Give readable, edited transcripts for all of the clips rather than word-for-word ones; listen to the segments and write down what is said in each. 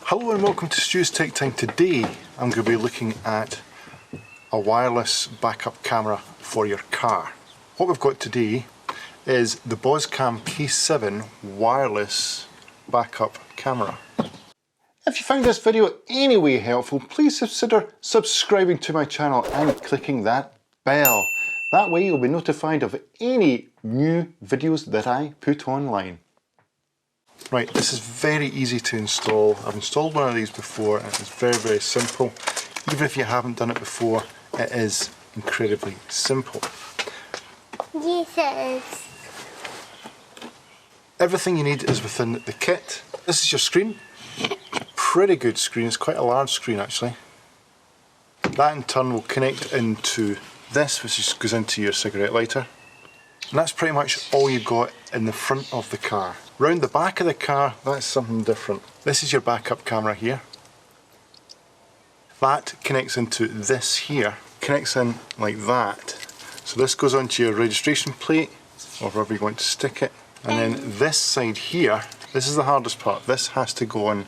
Hello and welcome to Stu's Tech Time. Today I'm going to be looking at a wireless backup camera for your car. What we've got today is the Boscam K7 wireless backup camera. If you found this video any way helpful, please consider subscribing to my channel and clicking that bell. That way you'll be notified of any new videos that I put online. Right, this is very easy to install. I've installed one of these before and it's very simple. Even if you haven't done it before, it is incredibly simple. Yes, it is. Everything you need is within the kit. This is your screen. Pretty good screen, it's quite a large screen actually. That in turn will connect into this, which just goes into your cigarette lighter. And that's pretty much all you've got in the front of the car. Round the back of the car, that's something different. This is your backup camera here. That connects into this here, connects in like that. So this goes onto your registration plate, or wherever you want to stick it. And then this side here, this is the hardest part. This has to go on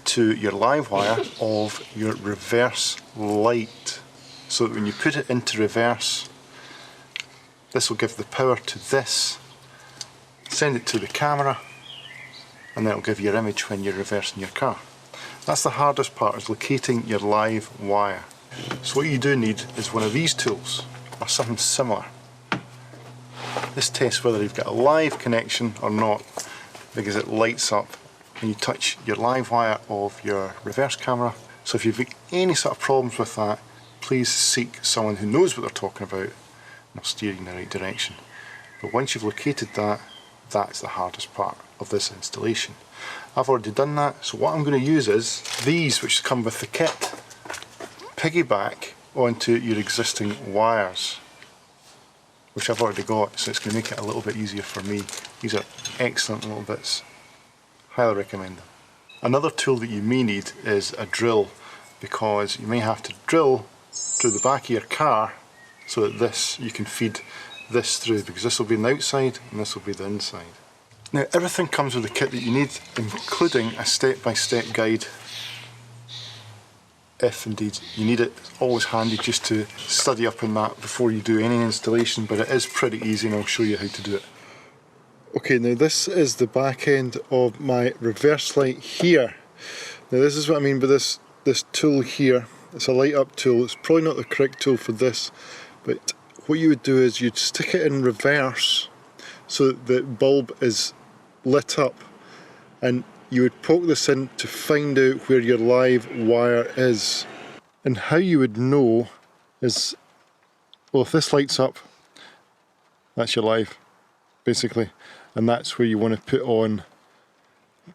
to your live wire of your reverse light. So that when you put it into reverse, this will give the power to this, send it to the camera, and then it'll give you your image when you're reversing your car. That's the hardest part, is locating your live wire. So what you do need is one of these tools, or something similar. This tests whether you've got a live connection or not, because it lights up when you touch your live wire of your reverse camera. So if you've got any sort of problems with that, please seek someone who knows what they're talking about. I'll steer you in the right direction. But once you've located that, that's the hardest part of this installation. I've already done that, so what I'm going to use is these, which come with the kit, piggyback onto your existing wires, which I've already got, so it's going to make it a little bit easier for me. These are excellent little bits. Highly recommend them. Another tool that you may need is a drill, because you may have to drill through the back of your car so that this, you can feed this through, because this will be on the outside and this will be the inside. Now everything comes with the kit that you need, including a step-by-step guide. If indeed you need it, it's always handy just to study up on that before you do any installation, but it is pretty easy and I'll show you how to do it. Okay, now this is the back end of my reverse light here. Now this is what I mean by this tool here. It's a light up tool. It's probably not the correct tool for this, but what you would do is you'd stick it in reverse so that the bulb is lit up, and you would poke this in to find out where your live wire is. And how you would know is, well, if this lights up, that's your live, basically, and that's where you want to put on,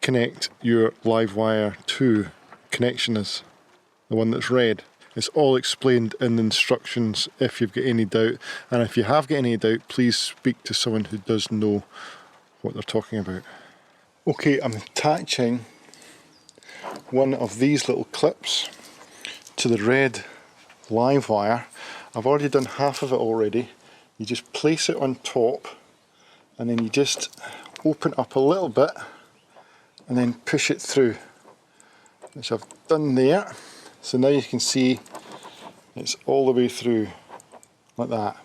connect your live wire to. Connection is the one that's red. It's all explained in the instructions if you've got any doubt, and if you have got any doubt, please speak to someone who does know what they're talking about. Okay, I'm attaching one of these little clips to the red live wire. I've already done half of it already. You just place it on top and then you just open up a little bit and then push it through, which I've done there. So now you can see it's all the way through like that.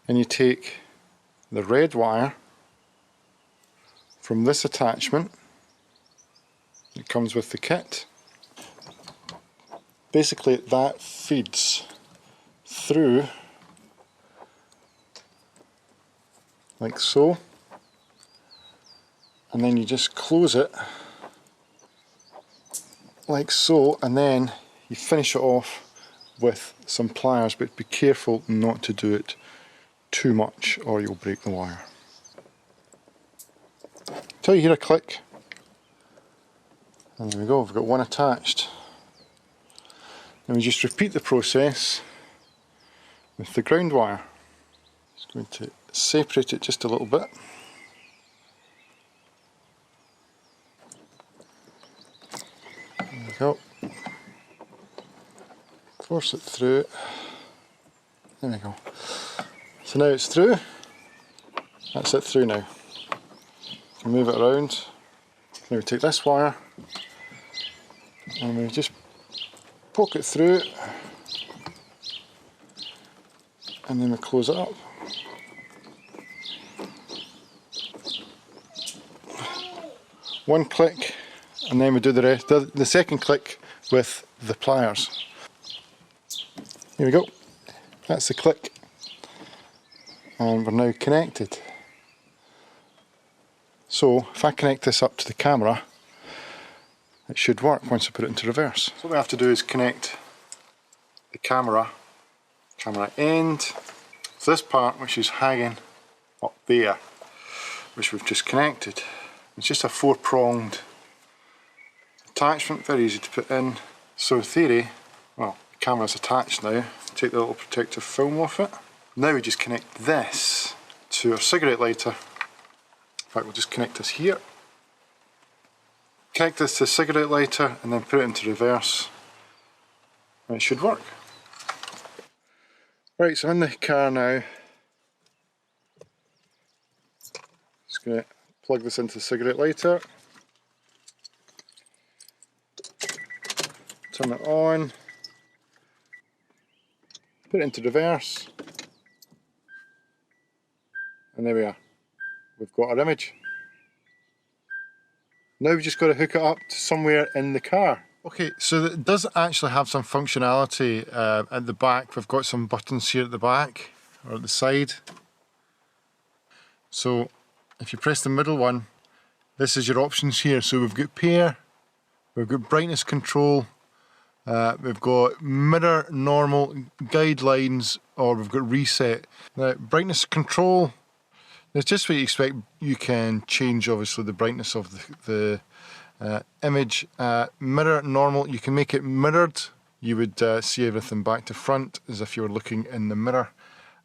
And you take the red wire from this attachment, it comes with the kit. Basically that feeds through like so, and then you just close it like so, and then you finish it off with some pliers, but be careful not to do it too much or you'll break the wire. Till you hear a click, and there we go, we've got one attached. Now we just repeat the process with the ground wire. Just going to separate it just a little bit. There we go. Force it through. There we go. So now it's through. That's it through now. You can move it around. Now we take this wire and we just poke it through and then we close it up. One click and then we do the rest, the second click with the pliers. Here we go, that's the click and we're now connected. So if I connect this up to the camera, it should work once I put it into reverse. So what we have to do is connect the camera end to this part which is hanging up there, which we've just connected. It's just a 4-pronged attachment, very easy to put in. So in theory, well, the camera's attached now. Take the little protective film off it. Now we just connect this to our cigarette lighter. In fact, we'll just connect this here. Connect this to the cigarette lighter and then put it into reverse. And it should work. Right, so I'm in the car now. Just going to plug this into the cigarette lighter. Turn it on. Put it into reverse. And there we are. We've got our image. Now we've just got to hook it up to somewhere in the car. Okay, so it does actually have some functionality at the back. We've got some buttons here at the back, or at the side. So if you press the middle one, this is your options here. So we've got pair, we've got brightness control, we've got mirror, normal, guidelines, or we've got reset. Now brightness control, it's just what you expect. You can change obviously the brightness of the image. Mirror, normal, you can make it mirrored. You would see everything back to front as if you were looking in the mirror.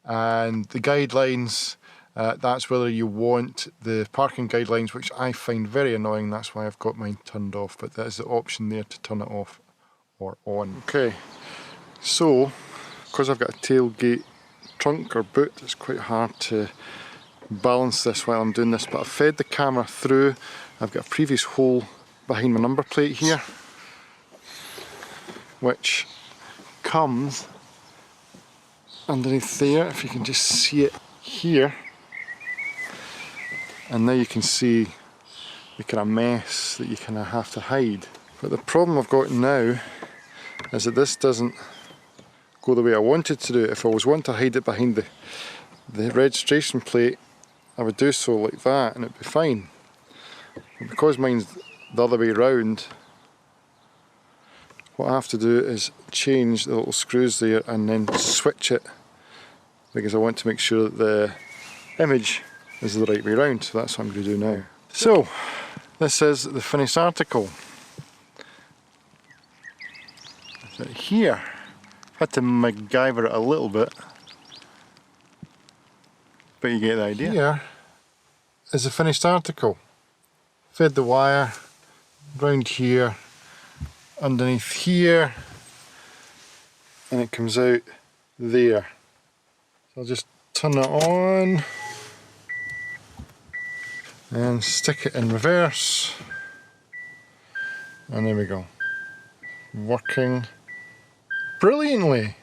And the guidelines, that's whether you want the parking guidelines, which I find very annoying. That's why I've got mine turned off, but there's the option there to turn it off or on. Okay, so because I've got a tailgate trunk or boot, it's quite hard to balance this while I'm doing this, but I've fed the camera through. I've got a previous hole behind my number plate here, which comes underneath there, if you can just see it here. And now you can see the kind of mess that you kind of have to hide. But the problem I've got now is that this doesn't go the way I wanted to do it. If I was wanting to hide it behind the registration plate, I would do so like that and it'd be fine. But because mine's the other way around, what I have to do is change the little screws there and then switch it, because I want to make sure that the image is the right way around. So that's what I'm going to do now. So this is the finished article. So here, had to MacGyver it a little bit, but you get the idea. Here is the finished article. Fed the wire round here, underneath here, and it comes out there. So I'll just turn it on and stick it in reverse, and there we go, working brilliantly.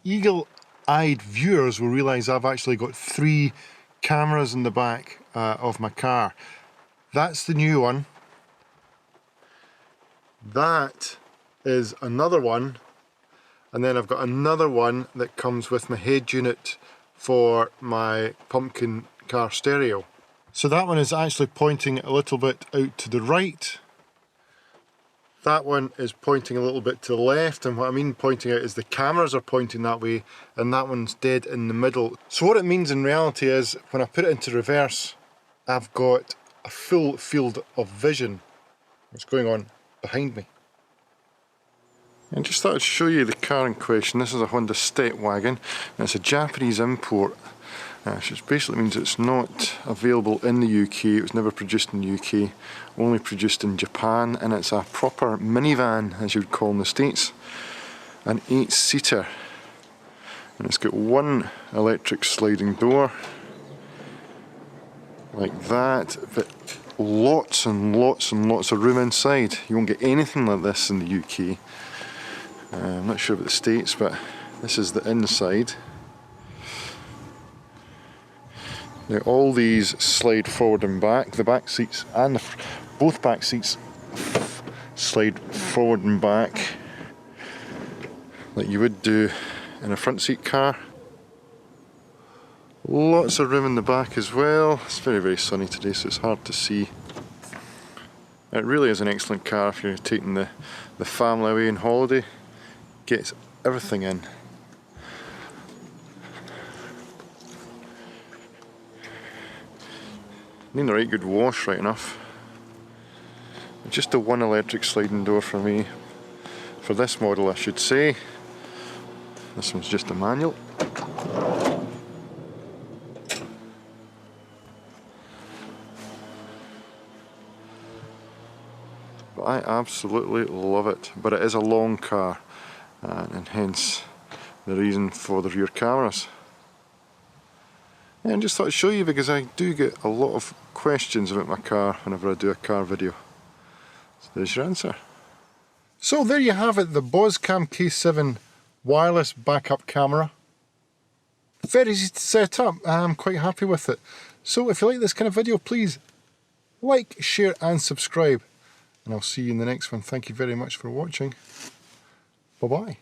Eagle-eyed viewers will realise I've actually got 3 cameras in the back of my car. That's the new one. That is another one, and then I've got another one that comes with my head unit for my pumpkin car stereo. So that one is actually pointing a little bit out to the right. That one is pointing a little bit to the left, and what I mean pointing out is the cameras are pointing that way, and that one's dead in the middle. So what it means in reality is when I put it into reverse, I've got a full field of vision what's going on behind me. And just thought I'd show you the car in question. This is a Honda Stepwagon, and it's a Japanese import, which basically means it's not available in the UK. It was never produced in the UK, only produced in Japan, and it's a proper minivan, as you would call in the States, an 8-seater, and it's got one electric sliding door like that, but lots and lots and lots of room inside. You won't get anything like this in the UK. I'm not sure about the States, but this is the inside. Now all these slide forward and back. The back seats and both back seats slide forward and back like you would do in a front seat car. Lots of room in the back as well. It's very, very sunny today, so it's hard to see. It really is an excellent car if you're taking the family away on holiday. Gets everything in. Need a right good wash, right enough. Just a one electric sliding door for me. For this model, I should say. This one's just a manual. But I absolutely love it. But it is a long car, and hence the reason for the rear cameras. And just thought I'd show you because I do get a lot of questions about my car whenever I do a car video. So there's your answer. So there you have it, the Boscam K7 wireless backup camera. Very easy to set up. I'm quite happy with it. So if you like this kind of video, please like, share and subscribe. And I'll see you in the next one. Thank you very much for watching. Bye bye.